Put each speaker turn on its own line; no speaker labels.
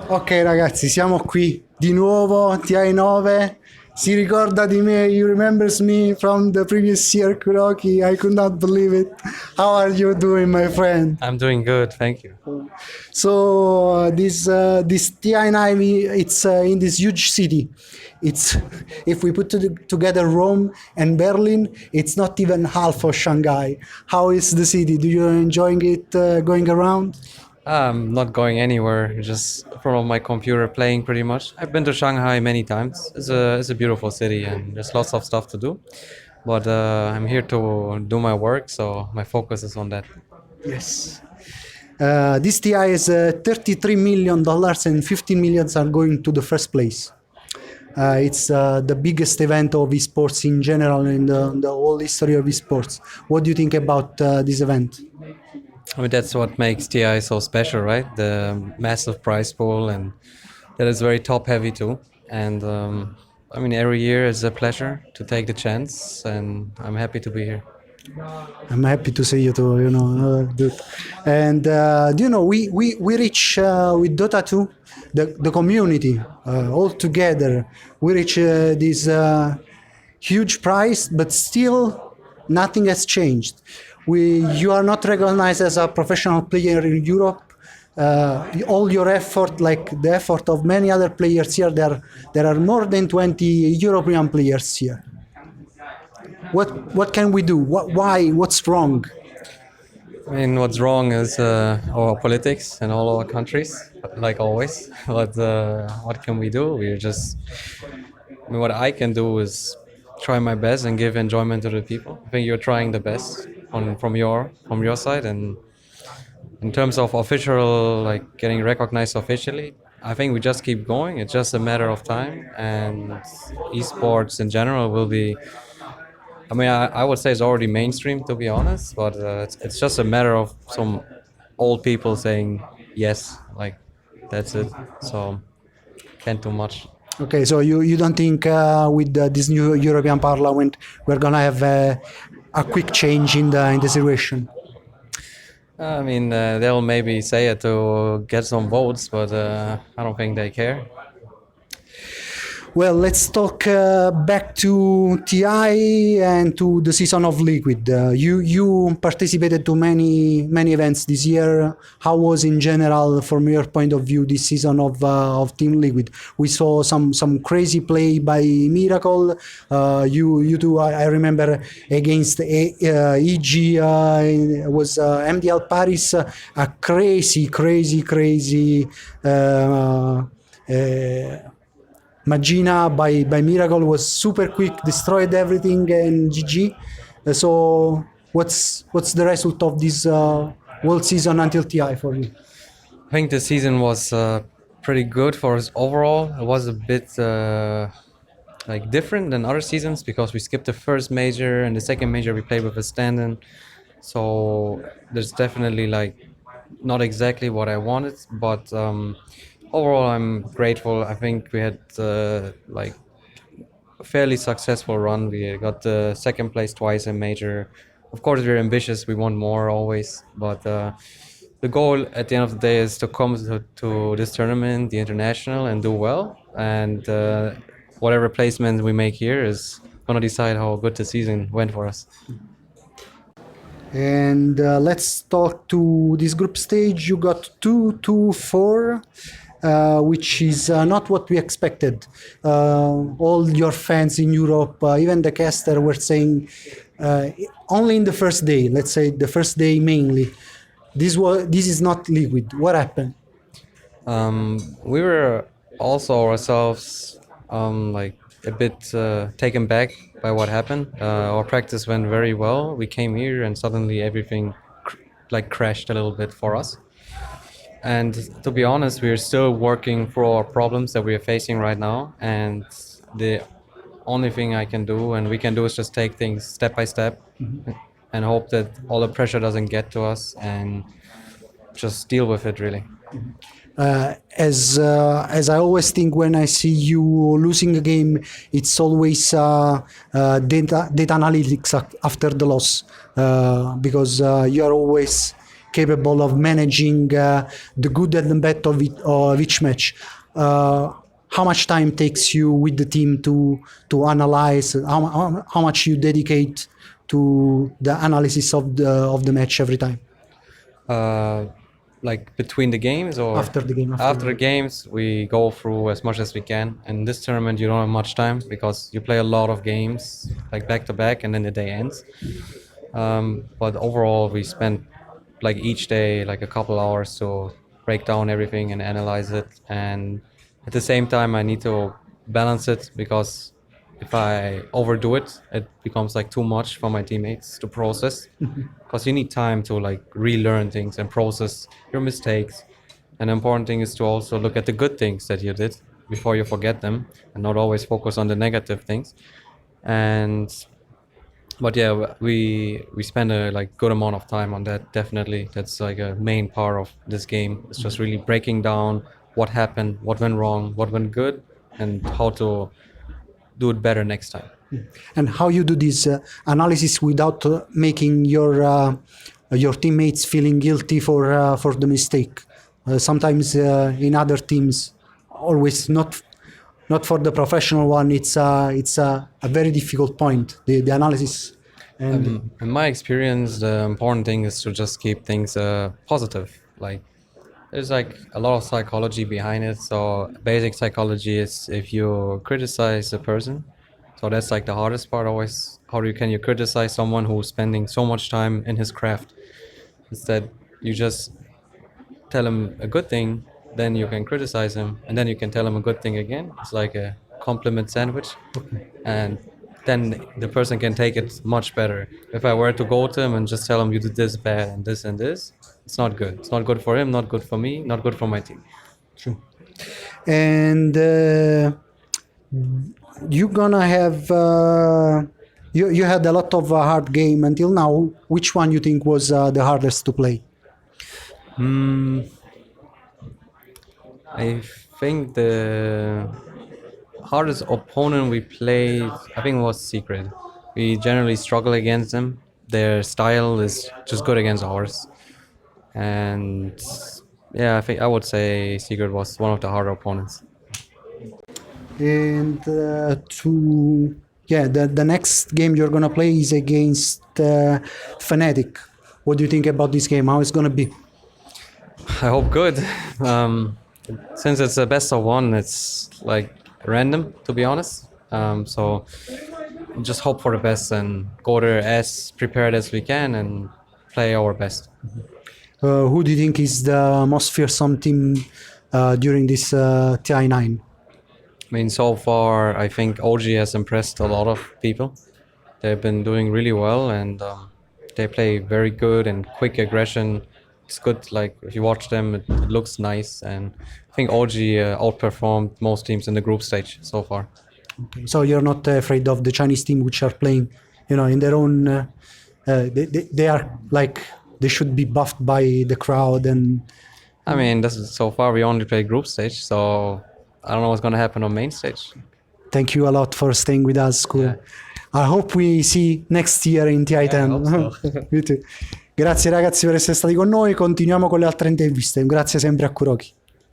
Ok ragazzi, siamo qui di nuovo, TI9, si ricorda di me, he remembers me from the previous year, Kuroky, I could not believe it. How are you doing, my friend?
I'm doing good, thank you.
So this TI9, it's in this huge city. It's if we put together Rome and Berlin, it's not even half of Shanghai. How is the city? Do you enjoying it going around?
I'm not going anywhere, just in front of my computer playing pretty much. I've been to Shanghai many times. It's a beautiful city and there's lots of stuff to do. But I'm here to do my work, so my focus is on that.
Yes. This TI is $33 million and 15 millions are going to the first place. It's the biggest event of esports in general in the whole history of esports. What do you think about this event?
I mean, that's what makes TI so special, right? The massive prize pool, and that is very top heavy too. And I mean, every year is a pleasure to take the chance, and I'm happy to be here.
I'm happy to see you too, dude. And we reach with Dota 2, the community all together. We reach this huge prize, but still nothing has changed. You are not recognized as a professional player in Europe. All your effort, like the effort of many other players here, there are more than 20 European players here. What can we do? Why? What's wrong?
I mean, what's wrong is our politics in all our countries, like always. But what can we do? We're just. I mean, what I can do is try my best and give enjoyment to the people. I think you're trying the best from your side, and in terms of official, like getting recognized officially, I think we just keep going. It's just a matter of time, and esports in general will be. I mean, I would say it's already mainstream, to be honest, but it's just a matter of some old people saying yes, like that's it. So can't do much.
Okay, so you don't think with this new European Parliament we're gonna have a quick change in the situation?
I mean, they'll maybe say it to get some votes, but I don't think they care.
Well, let's talk back to TI and to the season of Liquid. You participated to many events this year. How was in general, from your point of view, this season of Team Liquid? We saw some crazy play by Miracle. You two, I remember against EG was MDL Paris, a crazy. Uh, Magina by Miracle was super quick, destroyed everything, and GG. So what's the result of this world season until TI for you?
I think the season was pretty good for us overall. It was a bit like different than other seasons because we skipped the first major and the second major we played with a stand-in. So there's definitely like not exactly what I wanted, but overall I'm grateful. I think we had like a fairly successful run. We got the second place twice in major. Of course, we're ambitious. We want more always, but the goal at the end of the day is to come to this tournament, the international, and do well. And whatever placement we make here is gonna decide how good the season went for us.
And let's talk to this group stage. You got 2-2-4, which is not what we expected. All your fans in Europe, even the caster, were saying only in the first day. Let's say the first day mainly. This is not Liquid. What happened?
We were also ourselves like a bit taken back by what happened. Our practice went very well. We came here and suddenly everything like crashed a little bit for us. And to be honest, we're still working through our problems that we are facing right now. And the only thing I can do and we can do is just take things step by step and hope that all the pressure doesn't get to us and just deal with it really.
As I always think when I see you losing a game, it's always data analytics after the loss because you are always capable of managing the good and the bad of each match. How much time takes you with the team to analyze? How much you dedicate to the analysis of the match every time?
Like between the games or
After the game,
after the games, we go through as much as we can. In this tournament, you don't have much time because you play a lot of games like back to back, and then the day ends. But overall, we spend like each day like a couple hours to break down everything and analyze it. And at the same time, I need to balance it because if I overdo it, it becomes like too much for my teammates to process. Because you need time to like relearn things and process your mistakes. And the important thing is to also look at the good things that you did before you forget them and not always focus on the negative things. And but yeah, we spend a like good amount of time on that. Definitely, that's like a main part of this game. It's just really breaking down what happened, what went wrong, what went good, and how to do it better next time.
And how you do this analysis without making your teammates feeling guilty for the mistake. Sometimes in other teams, always not for the professional one. It's a very difficult point. The analysis. And
In my experience, the important thing is to just keep things positive. Like there's like a lot of psychology behind it. So basic psychology is if you criticize a person. So that's like the hardest part always. Can you criticize someone who's spending so much time in his craft? Instead, you just tell him a good thing, then you can criticize him, and then you can tell him a good thing again. It's like a compliment sandwich. And then the person can take it much better. If I were to go to him and just tell him you did this bad and this, it's not good. It's not good for him, not good for me, not good for my team.
true. And you're gonna have you had a lot of hard game until now. Which one you think was the hardest to play?
I think the hardest opponent we played, I think, was Secret. We generally struggle against them. Their style is just good against ours. And yeah, I would say Secret was one of the harder opponents.
And the next game you're gonna play is against Fnatic. What do you think about this game? How it's gonna be?
I hope good. Since it's a best of one, it's like random, to be honest. So just hope for the best and go there as prepared as we can and play our best.
Who do you think is the most fearsome team during this TI9?
I mean, so far, I think OG has impressed a lot of people. They've been doing really well, and they play very good and quick aggression. It's good, like, if you watch them, it looks nice, and I think OG outperformed most teams in the group stage so far.
Okay. So you're not afraid of the Chinese team which are playing, in their own... they are like, they should be buffed by the crowd and...
I mean, so far we only play group stage, so I don't know what's going to happen on main stage.
Thank you a lot for staying with us, Kuro. Yeah. I hope we see next year in TI10.
So.
You too. Grazie ragazzi per essere stati con noi, continuiamo con le altre interviste. Grazie sempre a Kuroky.